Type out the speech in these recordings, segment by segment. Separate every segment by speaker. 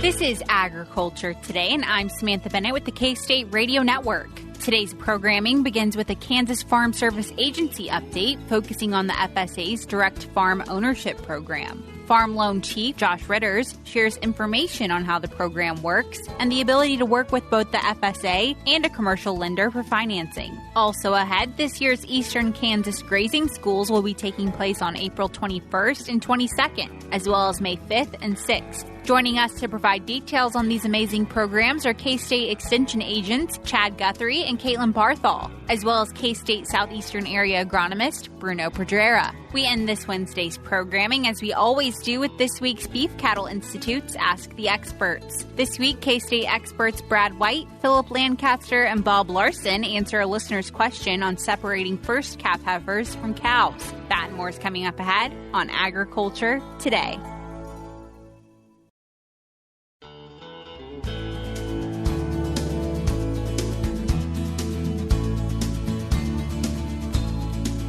Speaker 1: This is Agriculture Today, and I'm Samantha Bennett with the K-State Radio Network. Today's programming begins with a Kansas Farm Service Agency update focusing on the FSA's Direct Farm Ownership Program. Farm Loan Chief Josh Ritters shares information on how the program works and the ability to work with both the FSA and a commercial lender for financing. Also ahead, this year's Eastern Kansas Grazing Schools will be taking place on April 21st and 22nd, as well as May 5th and 6th. Joining us to provide details on these amazing programs are K-State Extension agents Chad Guthrie and Katelyn Barthol, as well as K-State Southeastern Area agronomist Bruno Pedreira. We end this Wednesday's programming, as we always do, with this week's Beef Cattle Institute's Ask the Experts. This week, K-State experts Brad White, Phillip Lancaster, and Bob Larson answer a listener's question on separating First Calf Heifers from cows. That and more is coming up ahead on Agriculture Today.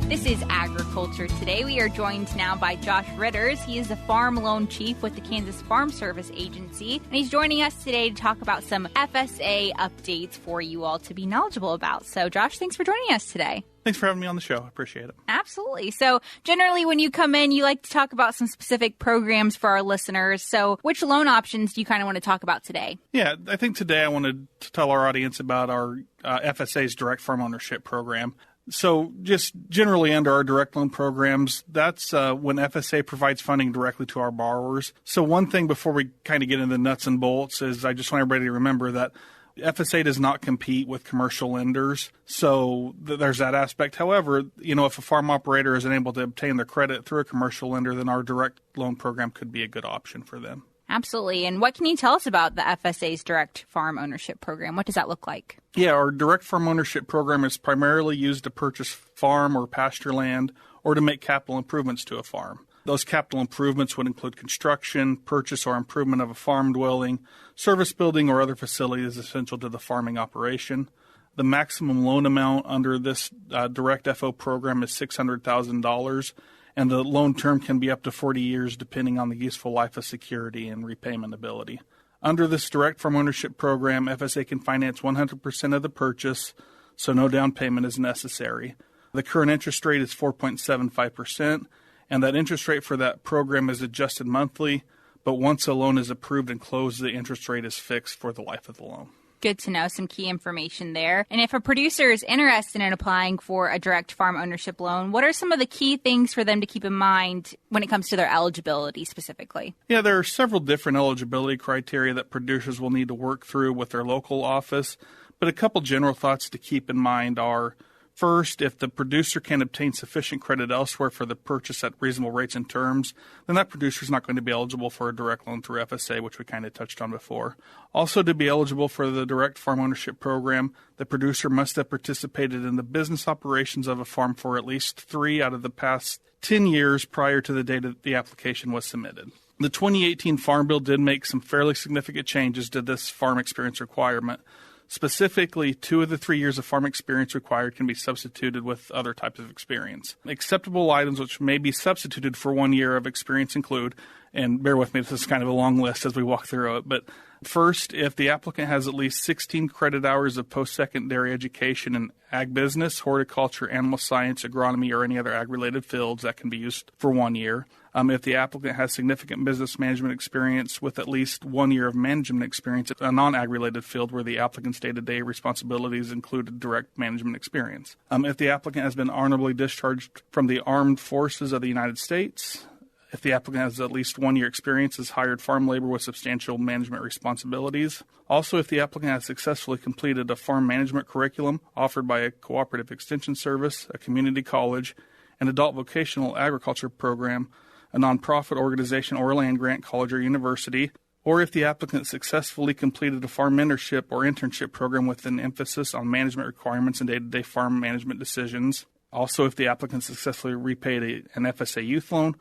Speaker 1: This is Agriculture Today. We are joined now by Josh Ritters. He is the Farm Loan Chief with the Kansas Farm Service Agency, and he's joining us today to talk about some FSA updates for you all to be knowledgeable about. So, Josh, thanks for joining us today.
Speaker 2: Thanks for having me on the show. I appreciate it.
Speaker 1: Absolutely. So generally when you come in, you like to talk about some specific programs for our listeners. So which loan options do you kind of want to talk about today? Yeah,
Speaker 2: I think today I wanted to tell our audience about our FSA's Direct Farm Ownership Program. So just generally under our direct loan programs, that's when FSA provides funding directly to our borrowers. So one thing before we kind of get into the nuts and bolts is I just want everybody to remember that FSA does not compete with commercial lenders, so there's that aspect. However, if a farm operator isn't able to obtain their credit through a commercial lender, then our direct loan program could be a good option for them.
Speaker 1: Absolutely. And what can you tell us about the FSA's Direct Farm Ownership Program? What does that look like?
Speaker 2: Yeah, our Direct Farm Ownership Program is primarily used to purchase farm or pasture land or to make capital improvements to a farm. Those capital improvements would include construction, purchase or improvement of a farm dwelling, service building, or other facilities essential to the farming operation. The maximum loan amount under this Direct FO program is $600,000, and the loan term can be up to 40 years depending on the useful life of security and repayment ability. Under this Direct Farm Ownership Program, FSA can finance 100% of the purchase, so no down payment is necessary. The current interest rate is 4.75%, and that interest rate for that program is adjusted monthly, but once a loan is approved and closed, the interest rate is fixed for the life of the loan.
Speaker 1: Good to know, some key information there. And if a producer is interested in applying for a direct farm ownership loan, what are some of the key things for them to keep in mind when it comes to their eligibility specifically?
Speaker 2: Yeah, there are several different eligibility criteria that producers will need to work through with their local office, but a couple general thoughts to keep in mind are: first, if the producer can obtain sufficient credit elsewhere for the purchase at reasonable rates and terms, then that producer is not going to be eligible for a direct loan through FSA, which we kind of touched on before. Also, to be eligible for the Direct Farm Ownership Program, the producer must have participated in the business operations of a farm for at least 3 out of the past 10 years prior to the date that the application was submitted. The 2018 Farm Bill did make some fairly significant changes to this farm experience requirement. Specifically, 2 of the 3 years of farm experience required can be substituted with other types of experience. Acceptable items which may be substituted for 1 year of experience include, and bear with me, this is kind of a long list as we walk through it, but first, if the applicant has at least 16 credit hours of post-secondary education in ag business, horticulture, animal science, agronomy, or any other ag-related fields, that can be used for 1 year. If the applicant has significant business management experience with at least 1 year of management experience in a non-ag-related field where the applicant's day-to-day responsibilities included direct management experience. If the applicant has been honorably discharged from the armed forces of the United States. If the applicant has at least 1 year experience as hired farm labor with substantial management responsibilities. Also, if the applicant has successfully completed a farm management curriculum offered by a cooperative extension service, a community college, an adult vocational agriculture program, a nonprofit organization or land-grant college or university, or if the applicant successfully completed a farm mentorship or internship program with an emphasis on management requirements and day-to-day farm management decisions. Also, if the applicant successfully repaid an FSA youth loan,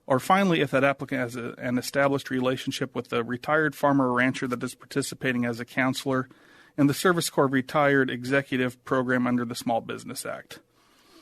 Speaker 2: or finally, if that applicant has an established relationship with a retired farmer or rancher that is participating as a counselor in the Service Corps Retired Executive Program under the Small Business Act.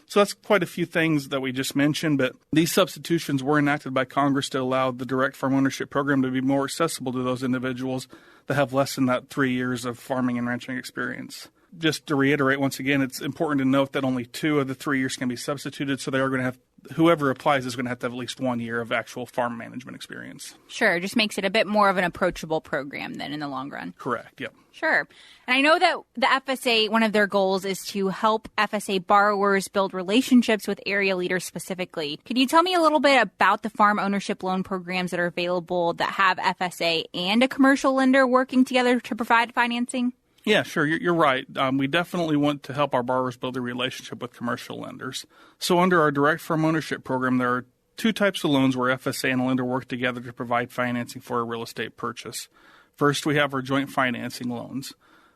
Speaker 2: So that's quite a few things that we just mentioned, but these substitutions were enacted by Congress to allow the direct farm ownership program to be more accessible to those individuals that have less than that 3 years of farming and ranching experience. Just to reiterate once again, it's important to note that only 2 of the 3 years can be substituted, so they are going to have whoever applies is going to have at least 1 year of actual farm management experience.
Speaker 1: Sure, just makes it a bit more of an approachable program then in the long run.
Speaker 2: Correct, yep.
Speaker 1: Sure. And I know that the FSA, one of their goals is to help FSA borrowers build relationships with area leaders specifically. Can you tell me a little bit about the farm ownership loan programs that are available that have FSA and a commercial lender working together to provide financing?
Speaker 2: Yeah, sure. You're right. We definitely want to help our borrowers build a relationship with commercial lenders. So under our direct farm ownership program, there are 2 types of loans where FSA and a lender work together to provide financing for a real estate purchase. First, we have our joint financing loans.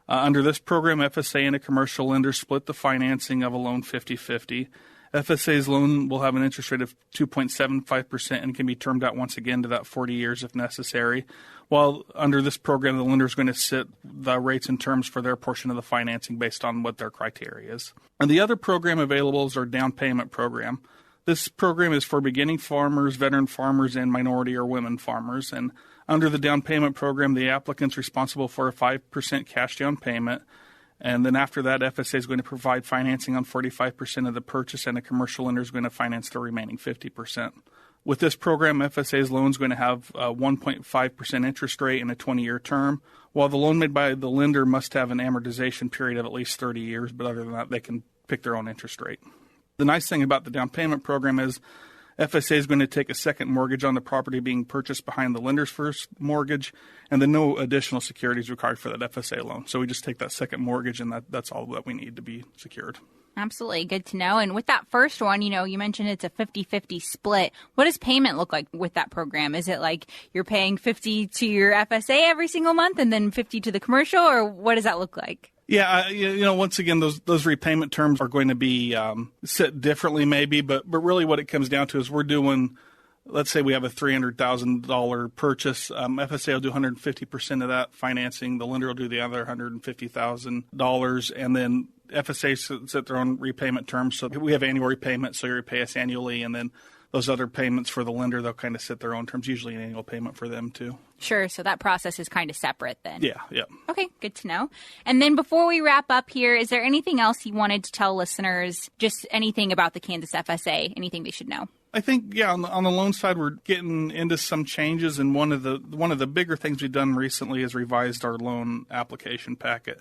Speaker 2: Under this program, FSA and a commercial lender split the financing of a loan 50-50. FSA's loan will have an interest rate of 2.75% and can be termed out once again to that 40 years if necessary. While under this program, the lender is going to set the rates and terms for their portion of the financing based on what their criteria is. And the other program available is our down payment program. This program is for beginning farmers, veteran farmers, and minority or women farmers. And under the down payment program, the applicant's responsible for a 5% cash down payment. And then after that, FSA is going to provide financing on 45% of the purchase, and a commercial lender is going to finance the remaining 50%. With this program, FSA's loan is going to have a 1.5% interest rate and a 20-year term, while the loan made by the lender must have an amortization period of at least 30 years, but other than that, they can pick their own interest rate. The nice thing about the down payment program is FSA is going to take a second mortgage on the property being purchased behind the lender's first mortgage, and then no additional security is required for that FSA loan. So we just take that second mortgage, and that's all that we need to be secured.
Speaker 1: Absolutely. Good to know. And with that first one, you mentioned it's a 50-50 split. What does payment look like with that program? Is it like you're paying 50 to your FSA every single month and then 50 to the commercial, or what does that look like?
Speaker 2: Yeah, once again, those repayment terms are going to be set differently maybe, but really what it comes down to is we're doing, let's say we have a $300,000 purchase. FSA will do 150% of that financing. The lender will do the other $150,000, and then FSA set their own repayment terms. So we have annual repayment, so you repay us annually, and then those other payments for the lender, they'll kind of set their own terms, usually an annual payment for them too.
Speaker 1: Sure. So that process is kind of separate then.
Speaker 2: Yeah.
Speaker 1: Okay. Good to know. And then before we wrap up here, is there anything else you wanted to tell listeners, just anything about the Kansas FSA, anything they should know?
Speaker 2: I think, on the loan side, we're getting into some changes, and one of the bigger things we've done recently is revised our loan application packet.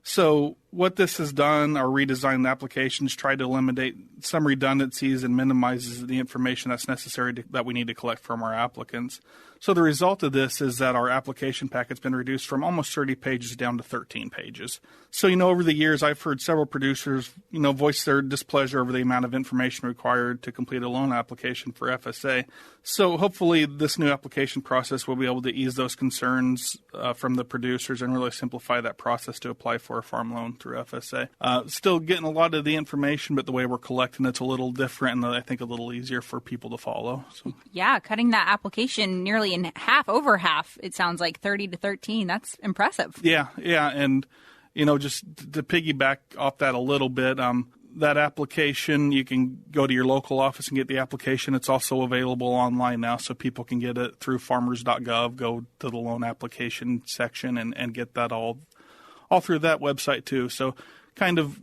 Speaker 2: So what this has done, our redesigned applications, tried to eliminate some redundancies and minimizes the information that's necessary that we need to collect from our applicants. So the result of this is that our application packet's been reduced from almost 30 pages down to 13 pages. So, over the years, I've heard several producers, voice their displeasure over the amount of information required to complete a loan application for FSA. So hopefully this new application process will be able to ease those concerns from the producers and really simplify that process to apply for a farm loan through FSA. Still getting a lot of the information, but the way we're collecting it's a little different and I think a little easier for people to follow. So.
Speaker 1: Yeah, cutting that application nearly in half, over half, it sounds like 30 to 13. That's impressive.
Speaker 2: Yeah. And, just to piggyback off that a little bit, that application, you can go to your local office and get the application. It's also available online now, so people can get it through farmers.gov, go to the loan application section and get that all through that website too. So kind of,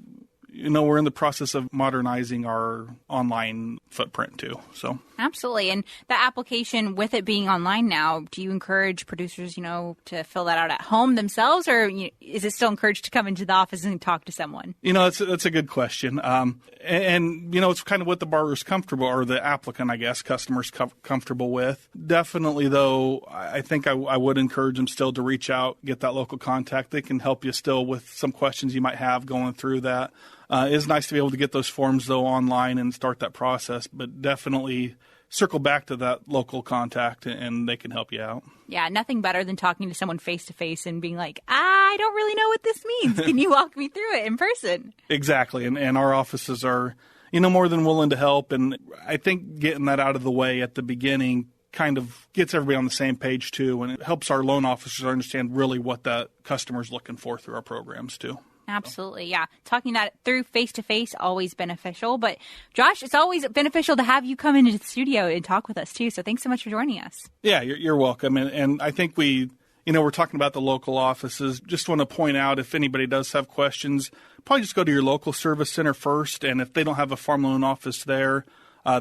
Speaker 2: we're in the process of modernizing our online footprint too. So
Speaker 1: absolutely. And the application, with it being online now, do you encourage producers, to fill that out at home themselves, or is it still encouraged to come into the office and talk to someone?
Speaker 2: That's a good question. And it's kind of what the borrower's comfortable, or the applicant, I guess, customers comfortable with. Definitely, though, I think I would encourage them still to reach out, get that local contact. They can help you still with some questions you might have going through that. It is nice to be able to get those forms, though, online and start that process, but definitely circle back to that local contact and they can help you out.
Speaker 1: Yeah, nothing better than talking to someone face-to-face and being like, I don't really know what this means. Can you walk me through it in person? Exactly,
Speaker 2: and our offices are, more than willing to help, and I think getting that out of the way at the beginning kind of gets everybody on the same page, too, and it helps our loan officers understand really what that customer's looking for through our programs, too.
Speaker 1: Absolutely. Yeah. Talking that through face-to-face, always beneficial. But Josh, it's always beneficial to have you come into the studio and talk with us too. So thanks so much for joining us.
Speaker 2: Yeah, you're welcome. And I think we're talking about the local offices. Just want to point out, if anybody does have questions, probably just go to your local service center first. And if they don't have a farm loan office there,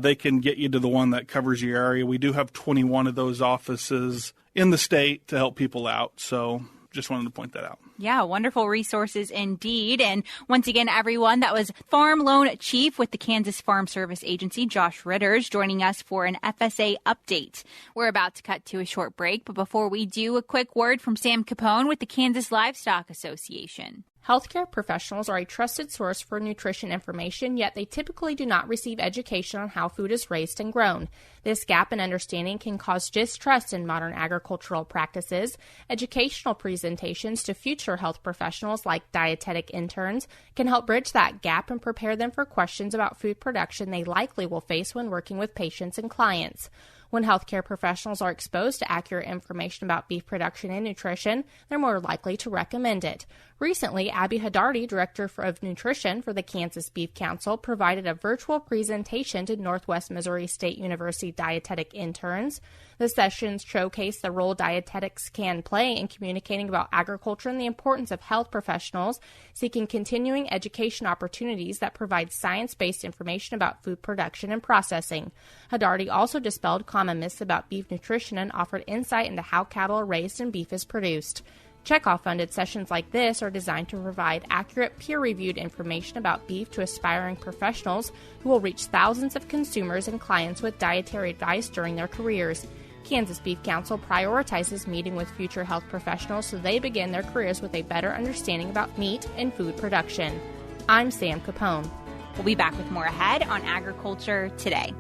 Speaker 2: they can get you to the one that covers your area. We do have 21 of those offices in the state to help people out. So just wanted to point that out.
Speaker 1: Yeah, wonderful resources indeed. And once again, everyone, that was Farm Loan Chief with the Kansas Farm Service Agency, Josh Ritters, joining us for an FSA update. We're about to cut to a short break, but before we do, a quick word from Sam Capone with the Kansas Livestock Association.
Speaker 3: Healthcare professionals are a trusted source for nutrition information, yet they typically do not receive education on how food is raised and grown. This gap in understanding can cause distrust in modern agricultural practices. Educational presentations to future health professionals like dietetic interns can help bridge that gap and prepare them for questions about food production they likely will face when working with patients and clients. When healthcare professionals are exposed to accurate information about beef production and nutrition, they're more likely to recommend it. Recently, Abby Hadarty, Director of Nutrition for the Kansas Beef Council, provided a virtual presentation to Northwest Missouri State University dietetic interns. The sessions showcase the role dietetics can play in communicating about agriculture and the importance of health professionals seeking continuing education opportunities that provide science-based information about food production and processing. Hadarty also dispelled common myths about beef nutrition and offered insight into how cattle are raised and beef is produced. Checkoff-funded sessions like this are designed to provide accurate, peer-reviewed information about beef to aspiring professionals who will reach thousands of consumers and clients with dietary advice during their careers. Kansas Beef Council prioritizes meeting with future health professionals so they begin their careers with a better understanding about meat and food production. I'm Sam Capone.
Speaker 1: We'll be back with more ahead on Agriculture Today.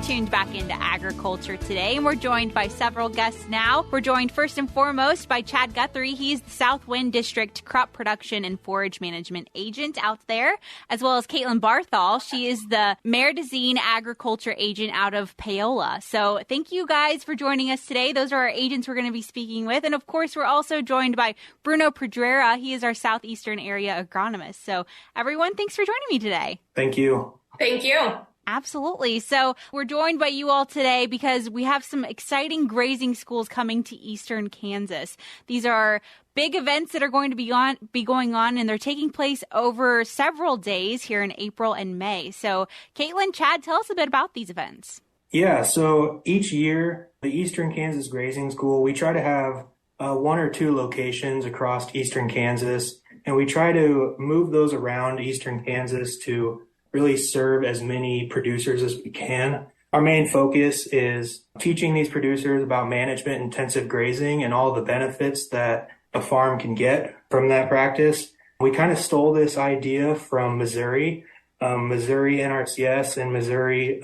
Speaker 1: Tuned back into Agriculture Today, and we're joined by several guests now. We're joined first and foremost by Chad Guthrie. He's the Southwind District Crop Production and Forage Management Agent out there, as well as Katelyn Barthol. She is the Mayor Dezeen Agriculture Agent out of Paola. So thank you guys for joining us today. Those are our agents we're going to be speaking with. And of course, we're also joined by Bruno Pedreira. He is our southeastern area agronomist. So everyone, thanks for joining me today.
Speaker 4: Thank you.
Speaker 5: Thank you.
Speaker 1: Absolutely. So we're joined by you all today because we have some exciting grazing schools coming to Eastern Kansas. These are big events that are going to be going on, and they're taking place over several days here in April and May. So Katelyn, Chad, tell us a bit about these events.
Speaker 4: Yeah, so each year, the Eastern Kansas Grazing School, we try to have one or two locations across Eastern Kansas, and we try to move those around Eastern Kansas to really serve as many producers as we can. Our main focus is teaching these producers about management intensive grazing and all the benefits that a farm can get from that practice. We kind of stole this idea from Missouri NRCS and Missouri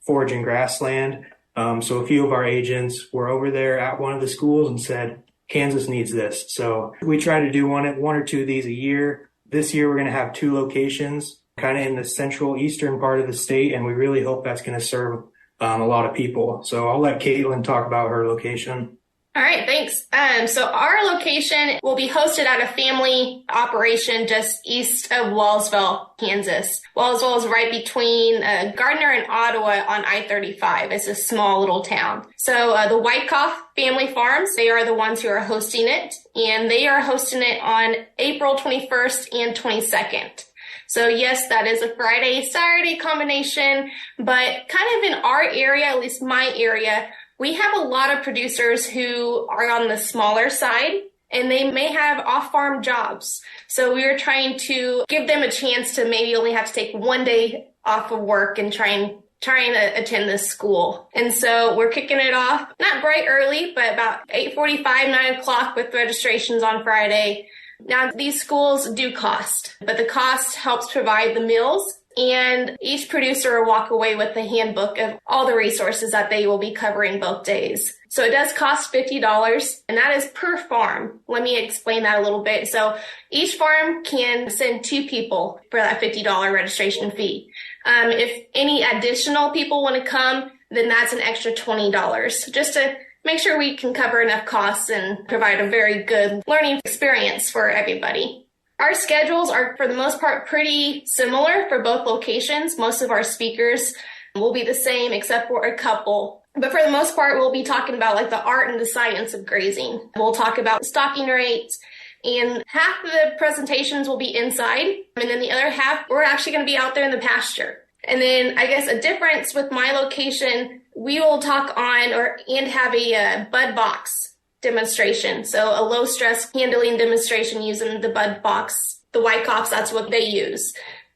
Speaker 4: Forage and Grassland. So a few of our agents were over there at one of the schools and said, Kansas needs this. So we try to do one or two of these a year. This year, we're going to have two locations kind of in the central eastern part of the state, and we really hope that's going to serve a lot of people. So I'll let Katelyn talk about her location.
Speaker 5: All right, thanks. So our location will be hosted at a family operation just east of Wallsville, Kansas. Wallsville is right between Gardner and Ottawa on I-35. It's a small little town. So the Wyckoff Family Farms, they are the ones who are hosting it, and they are hosting it on April 21st and 22nd. So yes, that is a Friday-Saturday combination, but kind of in our area, at least my area, we have a lot of producers who are on the smaller side, and they may have off-farm jobs. So we are trying to give them a chance to maybe only have to take one day off of work and trying to attend this school. And so we're kicking it off, not bright early, but about 8:45, 9 o'clock with registrations on Friday. Now, these schools do cost, but the cost helps provide the meals and each producer will walk away with a handbook of all the resources that they will be covering both days. So it does cost $50, and that is per farm. Let me explain that a little bit. So each farm can send 2 people for that $50 registration fee. If any additional people want to come, then that's an extra $20, just to make sure we can cover enough costs and provide a very good learning experience for everybody. Our schedules are, for the most part, pretty similar for both locations. Most of our speakers will be the same except for a couple. But for the most part, we'll be talking about like the art and the science of grazing. We'll talk about stocking rates, and half of the presentations will be inside, and then the other half, we're actually going to be out there in the pasture. And then I guess a difference with my location, we will talk on and have a bud box demonstration. So a low stress handling demonstration using the bud box. The Wyckoffs, that's what they use.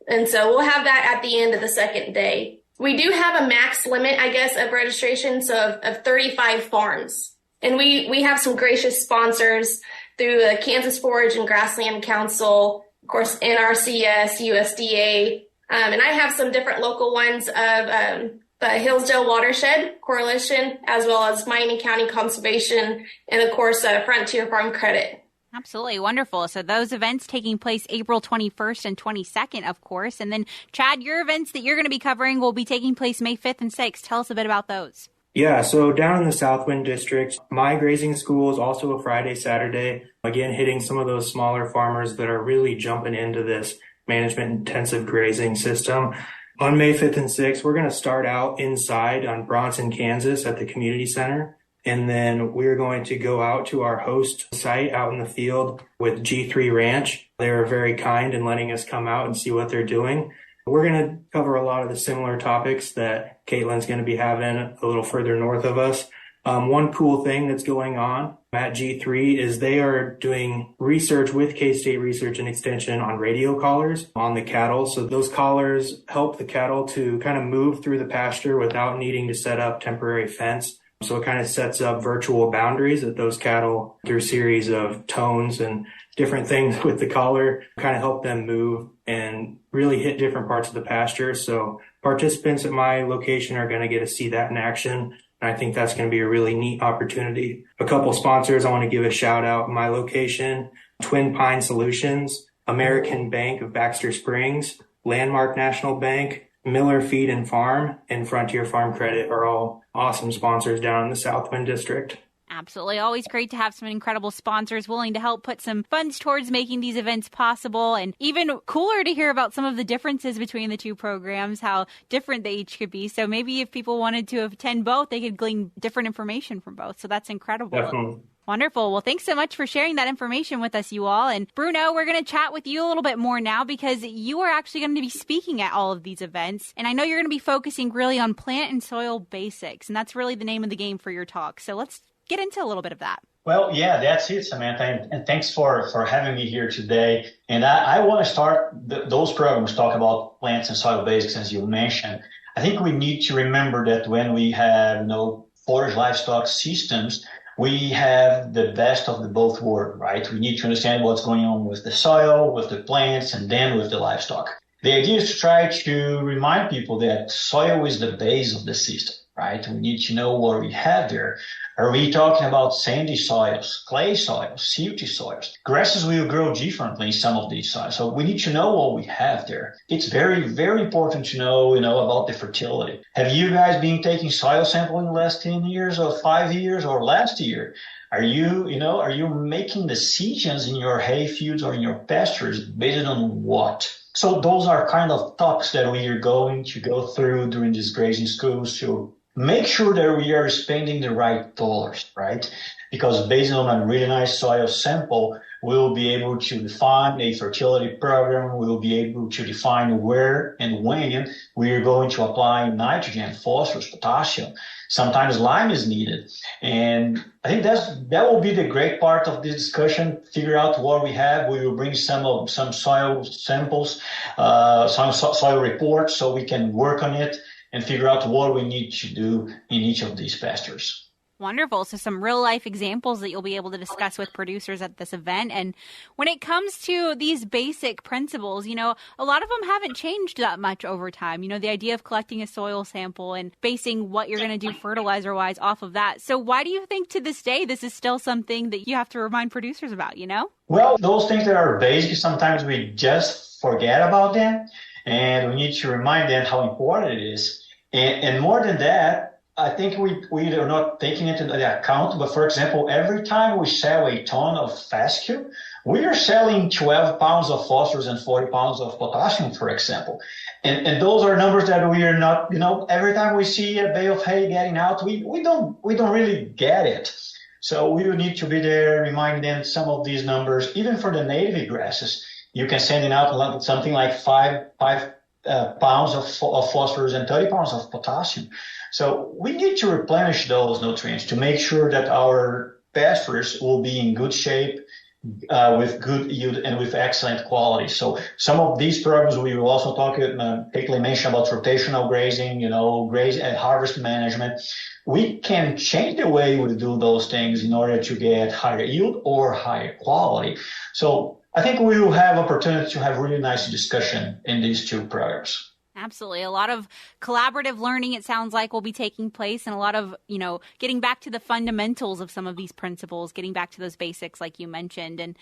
Speaker 5: And so we'll have that at the end of the second day. We do have a max limit, I guess, of registration, so of 35 farms. And we have some gracious sponsors through the Kansas Forage and Grassland Council, of course, NRCS, USDA, and I have some different local ones of the Hillsdale Watershed Coalition, as well as Miami County Conservation, and of course, Frontier Farm Credit.
Speaker 1: Absolutely wonderful. So those events taking place April 21st and 22nd, of course. And then, Chad, your events that you're going to be covering will be taking place May 5th and 6th. Tell us a bit about those.
Speaker 4: Yeah, so down in the Southwind District, my grazing school is also a Friday, Saturday, again, hitting some of those smaller farmers that are really jumping into this management-intensive grazing system. On May 5th and 6th, we're going to start out inside on Bronson, Kansas at the community center. And then we're going to go out to our host site out in the field with G3 Ranch. They're very kind in letting us come out and see what they're doing. We're going to cover a lot of the similar topics that Katelyn's going to be having a little further north of us. One cool thing that's going on at G3 is they are doing research with K-State Research and Extension on radio collars on the cattle. So those collars help the cattle to kind of move through the pasture without needing to set up temporary fence. So it kind of sets up virtual boundaries that those cattle, through a series of tones and different things with the collar, kind of help them move and really hit different parts of the pasture. So participants at my location are going to get to see that in action. And I think that's going to be a really neat opportunity. A couple sponsors I want to give a shout out. My location, Twin Pine Solutions, American Bank of Baxter Springs, Landmark National Bank, Miller Feed and Farm, and Frontier Farm Credit are all awesome sponsors down in the Southwind District.
Speaker 1: Absolutely. Always great to have some incredible sponsors willing to help put some funds towards making these events possible. And even cooler to hear about some of the differences between the two programs, how different they each could be. So maybe if people wanted to attend both, they could glean different information from both. So that's incredible.
Speaker 4: Definitely.
Speaker 1: Wonderful. Well, thanks so much for sharing that information with us, you all. And Bruno, we're going to chat with you a little bit more now because you are actually going to be speaking at all of these events. And I know you're going to be focusing really on plant and soil basics. And that's really the name of the game for your talk. So let's get into a little bit of that.
Speaker 6: Well, yeah, that's it, Samantha. And thanks for having me here today. And I want to start those programs talk about plants and soil basics, as you mentioned. I think we need to remember that when we have forage livestock systems, we have the best of the both worlds, right? We need to understand what's going on with the soil, with the plants, and then with the livestock. The idea is to try to remind people that soil is the base of the system, right? We need to know what we have there. Are we talking about sandy soils, clay soils, silty soils? Grasses will grow differently in some of these soils. So we need to know what we have there. It's very, very important to know, about the fertility. Have you guys been taking soil sample in the last 10 years or 5 years or last year? Are you making decisions in your hay fields or in your pastures based on what? So those are kind of topics that we are going to go through during these grazing schools to make sure that we are spending the right dollars, right? Because based on a really nice soil sample, we'll be able to define a fertility program. We'll be able to define where and when we are going to apply nitrogen, phosphorus, potassium. Sometimes lime is needed. And I think that will be the great part of this discussion, figure out what we have. We will bring some soil samples, some soil reports so we can work on it and figure out what we need to do in each of these pastures.
Speaker 1: Wonderful. So some real life examples that you'll be able to discuss with producers at this event. And when it comes to these basic principles, a lot of them haven't changed that much over time. The idea of collecting a soil sample and basing what you're going to do fertilizer wise off of that. So why do you think to this day this is still something that you have to remind producers about,
Speaker 6: Well, those things that are basic, sometimes we just forget about them, and we need to remind them how important it is. And more than that, I think we are not taking it into account, but for example, every time we sell a ton of fescue, we are selling 12 pounds of phosphorus and 40 pounds of potassium, for example. And those are numbers that we are not, every time we see a bale of hay getting out, we don't really get it. So we will need to be there reminding them some of these numbers, even for the native grasses. You can send it out something like five pounds of phosphorus and 30 pounds of potassium. So we need to replenish those nutrients to make sure that our pastures will be in good shape, with good yield and with excellent quality. So some of these programs we will also talk, Katelyn mentioned about rotational grazing, graze and harvest management. We can change the way we do those things in order to get higher yield or higher quality. So I think we will have opportunity to have really nice discussion in these two programs.
Speaker 1: Absolutely. A lot of collaborative learning, it sounds like, will be taking place, and a lot of, getting back to the fundamentals of some of these principles, getting back to those basics like you mentioned. And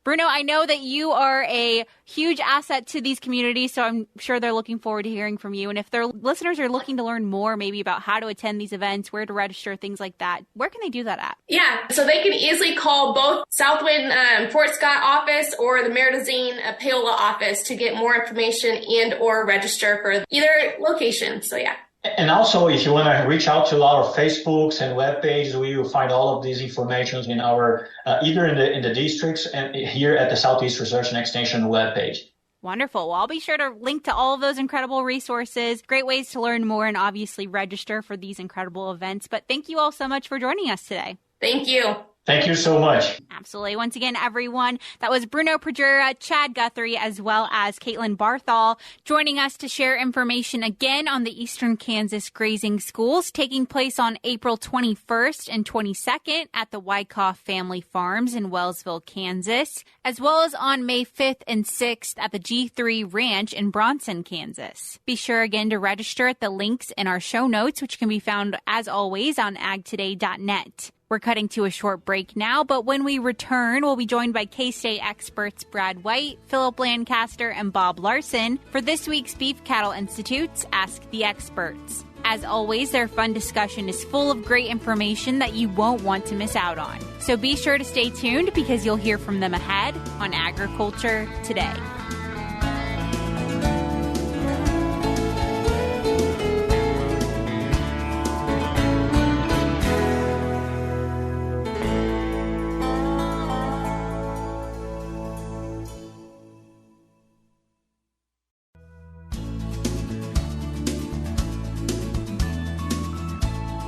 Speaker 1: Bruno, I know that you are a huge asset to these communities, so I'm sure they're looking forward to hearing from you. And if their listeners are looking to learn more maybe about how to attend these events, where to register, things like that, where can they do that at?
Speaker 5: Yeah, so they can easily call both Southwind Fort Scott office or the Meridazine Paola office to get more information and or register for either location. So yeah.
Speaker 6: And also, if you want to reach out to our Facebooks and web pages, we will find all of these information in our either in the districts and here at the Southeast Research and Extension webpage.
Speaker 1: Wonderful. Well, I'll be sure to link to all of those incredible resources, great ways to learn more, and obviously register for these incredible events. But thank you all so much for joining us today.
Speaker 5: Thank you.
Speaker 6: Thank you so much.
Speaker 1: Absolutely. Once again, everyone, that was Bruno Pedreira, Chad Guthrie, as well as Katelyn Barthol joining us to share information again on the Eastern Kansas Grazing Schools taking place on April 21st and 22nd at the Wyckoff Family Farms in Wellsville, Kansas, as well as on May 5th and 6th at the G3 Ranch in Bronson, Kansas. Be sure again to register at the links in our show notes, which can be found as always on agtoday.net. We're cutting to a short break now, but when we return, we'll be joined by K-State experts Brad White, Phillip Lancaster, and Bob Larson for this week's Beef Cattle Institute's Ask the Experts. As always, their fun discussion is full of great information that you won't want to miss out on. So be sure to stay tuned because you'll hear from them ahead on Agriculture Today.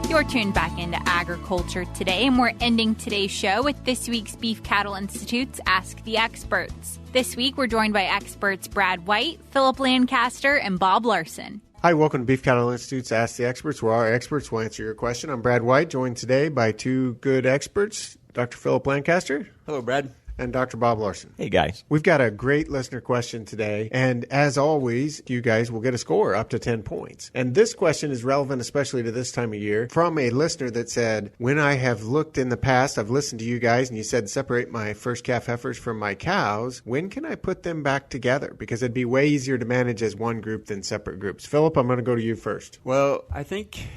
Speaker 1: You're tuned back into Agriculture Today, and we're ending today's show with this week's Beef Cattle Institute's Ask the Experts. This week, we're joined by experts Brad White, Phillip Lancaster, and Bob Larson.
Speaker 7: Hi, welcome to Beef Cattle Institute's Ask the Experts, where our experts will answer your question. I'm Brad White, joined today by two good experts, Dr. Phillip Lancaster.
Speaker 8: Hello, Brad.
Speaker 7: And Dr. Bob Larson.
Speaker 8: Hey, guys.
Speaker 7: We've got a great listener question today, and as always, you guys will get a score up to 10 points. And this question is relevant especially to this time of year from a listener that said, when I have looked in the past, I've listened to you guys, and you said separate my first calf heifers from my cows. When can I put them back together? Because it'd be way easier to manage as one group than separate groups. Phillip, I'm going to go to you first.
Speaker 8: Well, I think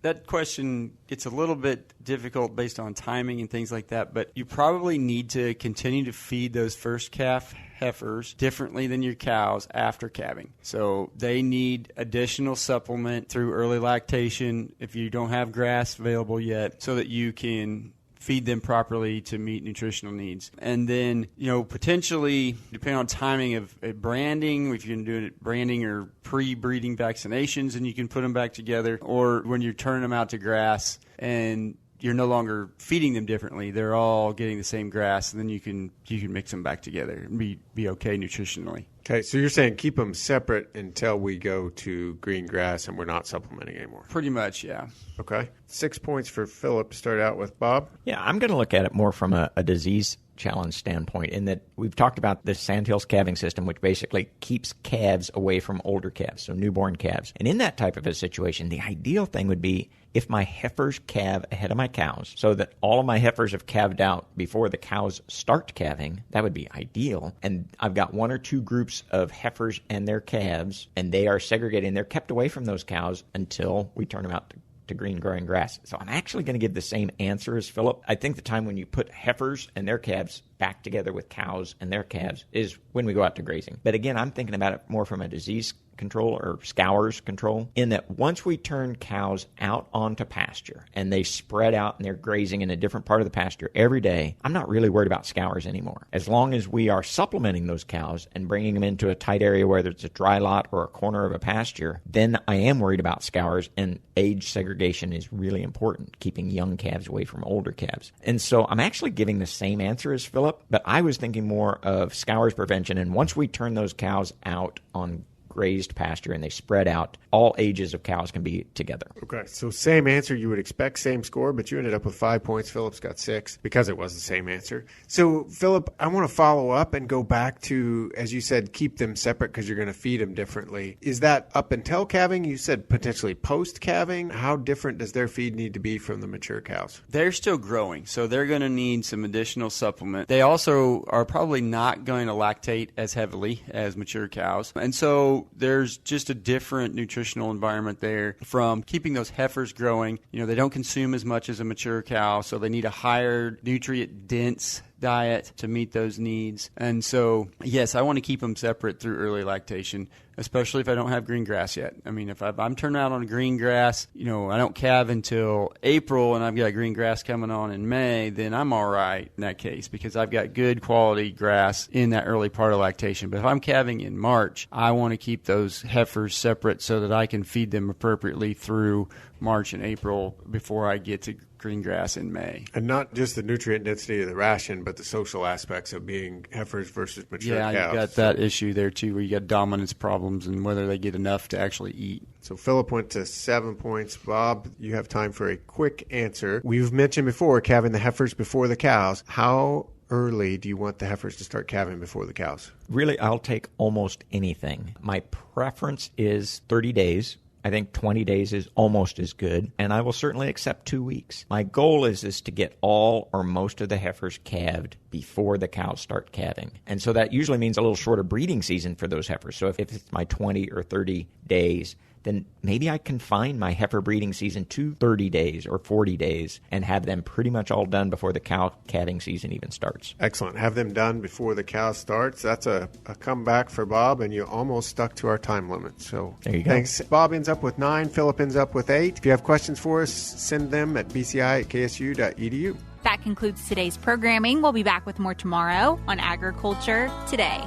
Speaker 8: that question gets a little bit difficult based on timing and things like that, but you probably need to continue to feed those first calf heifers differently than your cows after calving. So they need additional supplement through early lactation if you don't have grass available yet, so that you can feed them properly to meet nutritional needs. And then, potentially, depending on timing of branding, if you're doing branding or pre-breeding vaccinations, and you can put them back together, or when you're turning them out to grass and you're no longer feeding them differently, they're all getting the same grass, and then you can mix them back together and be okay nutritionally.
Speaker 7: Okay, so you're saying keep them separate until we go to green grass and we're not supplementing anymore.
Speaker 8: Pretty much, yeah.
Speaker 7: Okay. 6 points for Phillip. Start out with Bob.
Speaker 9: Yeah, I'm going to look at it more from a disease challenge standpoint in that we've talked about the Sandhills calving system, which basically keeps calves away from older calves, so newborn calves. And in that type of a situation, the ideal thing would be if my heifers calve ahead of my cows so that all of my heifers have calved out before the cows start calving. That would be ideal. And I've got 1 or 2 groups of heifers and their calves, and they are segregated and they're kept away from those cows until we turn them out to green growing grass. So I'm actually going to give the same answer as Phillip. I think the time when you put heifers and their calves back together with cows and their calves is when we go out to grazing. But again, I'm thinking about it more from a disease control or scours control, in that once we turn cows out onto pasture and they spread out and they're grazing in a different part of the pasture every day, I'm not really worried about scours anymore. As long as we are supplementing those cows and bringing them into a tight area, whether it's a dry lot or a corner of a pasture, then I am worried about scours, and age segregation is really important, keeping young calves away from older calves. And so I'm actually giving the same answer as Phillip, but I was thinking more of scours prevention, and once we turn those cows out on grazed pasture and they spread out, all ages of cows can be together.
Speaker 7: Okay, so same answer you would expect, same score, but you ended up with 5 points. Phillip's got 6 because it was the same answer. So, Phillip, I want to follow up and go back to, as you said, keep them separate because you're going to feed them differently. Is that up until calving? You said potentially post-calving. How different does their feed need to be from the mature cows?
Speaker 8: They're still growing, so they're going to need some additional supplement. They also are probably not going to lactate as heavily as mature cows, and so there's just a different nutritional environment there from keeping those heifers growing. You know, they don't consume as much as a mature cow, so they need a higher nutrient-dense diet to meet those needs. And so, yes, I want to keep them separate through early lactation, especially if I don't have green grass yet. I mean, if I'm turning out on green grass, you know, I don't calve until April and I've got green grass coming on in May, then I'm all right in that case because I've got good quality grass in that early part of lactation. But if I'm calving in March, I want to keep those heifers separate so that I can feed them appropriately through March and April before I get to green grass in May.
Speaker 7: And not just the nutrient density of the ration, but the social aspects of being heifers versus mature cows.
Speaker 8: Yeah, you've got that issue there too, where you got dominance problems and whether they get enough to actually eat.
Speaker 7: So Phillip went to 7 points. Bob, you have time for a quick answer. We've mentioned before calving the heifers before the cows. How early do you want the heifers to start calving before the cows?
Speaker 9: Really, I'll take almost anything. My preference is 30 days. I think 20 days is almost as good, and I will certainly accept 2 weeks. My goal is to get all or most of the heifers calved before the cows start calving. And so that usually means a little shorter breeding season for those heifers. So if it's my 20 or 30 days, then maybe I confine my heifer breeding season to 30 days or 40 days and have them pretty much all done before the cow calving season even starts.
Speaker 7: Excellent. Have them done before the cow starts. That's a comeback for Bob, and you almost stuck to our time limit. So
Speaker 9: there you go.
Speaker 7: Thanks. Bob ends up with 9. Phillip ends up with 8. If you have questions for us, send them at bci@ksu.edu.
Speaker 1: That concludes today's programming. We'll be back with more tomorrow on Agriculture Today.